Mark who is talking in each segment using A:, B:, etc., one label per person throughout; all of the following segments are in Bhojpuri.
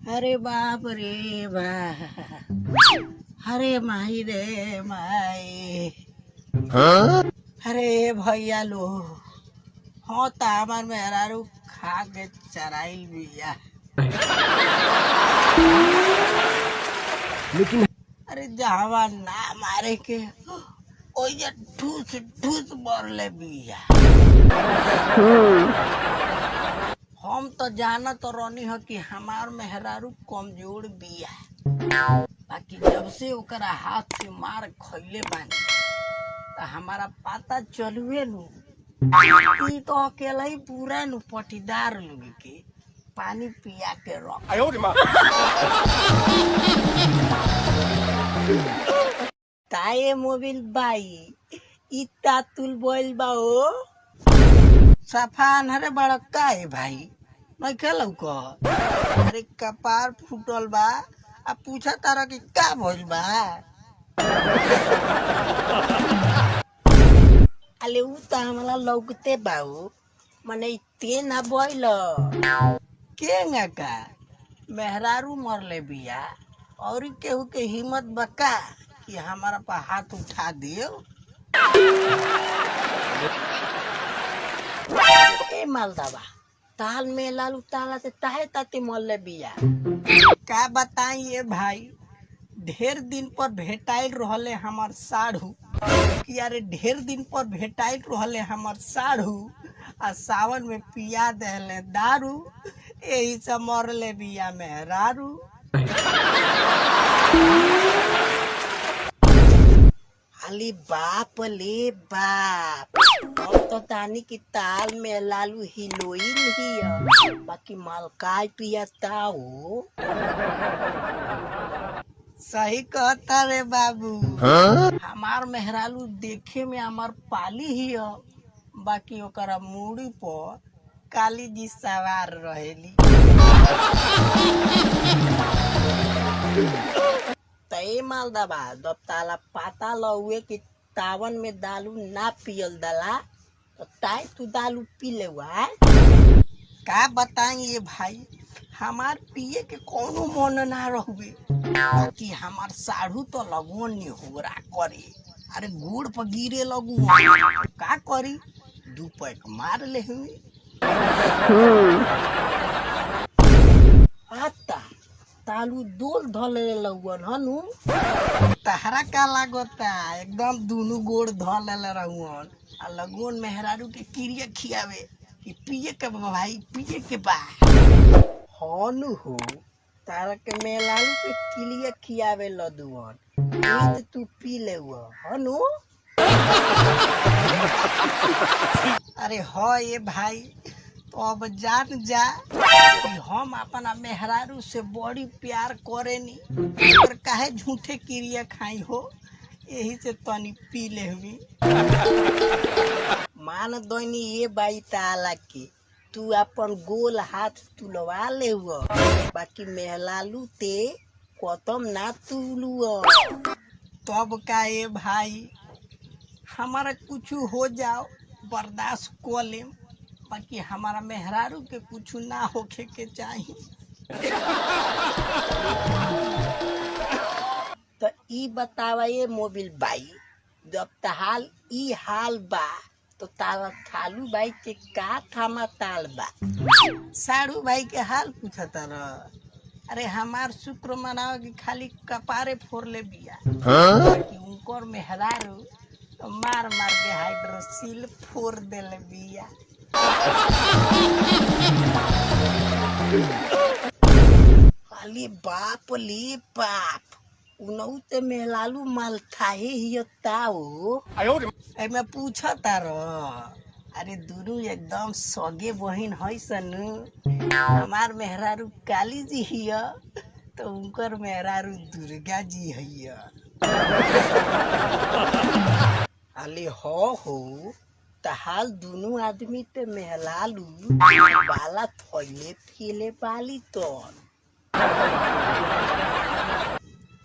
A: अरे बाप रे बाप, अरे माही रे माई, अरे भैया लो, हाँ तो हमार मेहरारू खा के चराइल बिया।
B: लेकिन
A: अरे जहवा ना मारे के ओइजा ठूस ठूस मरले बिया। हम तो जानत रहनी ह कि हमार मेहरारू कमजोर बिया, बाकी जब से ओकरा हाथ से मार खइले बानी तो हमारा पता चलुए नु। ई तो अकेला ही पूरा नु पटीदार लोग के पानी पिया के रख। ताए मोबिल बाई ई तातुल बोल बा ओ सफान हरे बड़का है भाई, मैं खेलौ क अरे कपार फूटल बा आ पूछा तारा कि का भइल बा। अले उ त हमरा लौकते बाऊ, मने ते ना बोइल केंगा का मेहरारू मरले बिया और केहू के हिम्मत बका कि हमारा पर हाथ उठा दियो। ए मालदावा ताल में लालू ताला से ताहे ताते मरले बिया। का बताई ये भाई, ढेर दिन पर भेटाइल रहले हमार साढ़ू कि यारे ढेर दिन पर भेटाइल रहले हमार साढ़ू आ सावन में पिया देले दारू, यही से मरले बिया मेहरारू। अली बाप ले बाप, हम तो तानी की ताल में लालू हिलोइन ही, बाकी मालकाय पियता हो। सही कहता रे बाबू, हमार मेहरालू देखे में हमार पाली ही है, बाकी ओकरा मूड़ी पर काली जी सवार रहेली। तय मालदाबा जब ताला पाता लउए कि तावन में दालू ना पियल दला तो ताई तू दालू पी ले। का बताई ये भाई, हमार पिए के कोनो मन ना रहुए, बाकी हमार साढ़ू तो लगवन नहीं हो रहा करे। अरे गोड़ पर गिरे लगू का करी, दू पैक मार ले हुए। आता तालू दोल धले लगवन हनु, तहरा का लागता एकदम दोनों गोड़ धले रहुअन आ लगवन मेहरारू के क्रिया खियावे कि पिए के बा भाई, पिए के बा हनु हो। तारा के मेहरारू के क्रिया खियावे लदुअन तो तू पी ले हनु। अरे हो ये भाई, तो अब जान जा कि हम अपना मेहरारू से बड़ी प्यार करेनी और काहे झूठे क्रिया खाई हो, यही से तनी पी ले हुई। मान दोनी ये बाई ताला के तू अपन गोल हाथ तुलवा ले हुआ, बाकी मेहलालू ते कतम ना तुलुआ। तब का ये भाई, हमारा कुछ हो जाओ बर्दाश्त कर ले, बाकी हमारा मेहरारू के कुछ ना होखे के चाहिए। तो ई बतावा ये मोबिल बाई, जब तहाल ई हाल बा तो तारा थालू बाई के का थामा ताल बा। साड़ू भाई के हाल पूछता रह। अरे हमार शुक्र मनाओ कि खाली कपारे फोड़ ले बिया, कि उनकर मेहरारू तो मार मार के हाइड्रोसिल फोड़ देले बिया। अली बाप ले बाप, उनहु ते मेहलालू माल थाहे हिय ताओ। एमे पूछता रह। अरे दुनू एकदम सगे बहिन है सन, हमार मेहरारू काली जी हिय तो उनकर मेहरारू दुर्गा जी हिय। अली हो तहाल दोनों आदमी ते मेहलालू बाला थैले थेले बाली तन।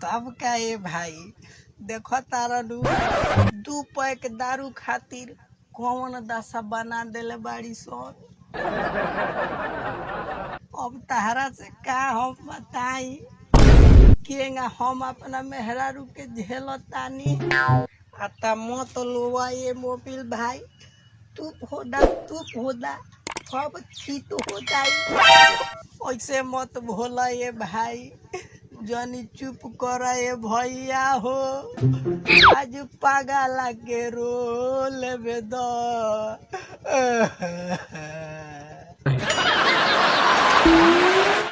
A: तब का ये भाई, देखो तारा दू पैक दारू खातिर कौन दशा बना देले बाड़ी सन। अब तहरा से का हम बताई केंगा हम अपना मेहरारू के झेलतानी। आता मत लोवा ये मोबिल भाई, तू फोड़ा सब चीत हो जाई। ऐसे मत भोला ये भाई, जनी चुप कर ये भैया हो, आज पागला के रो लेबे दो।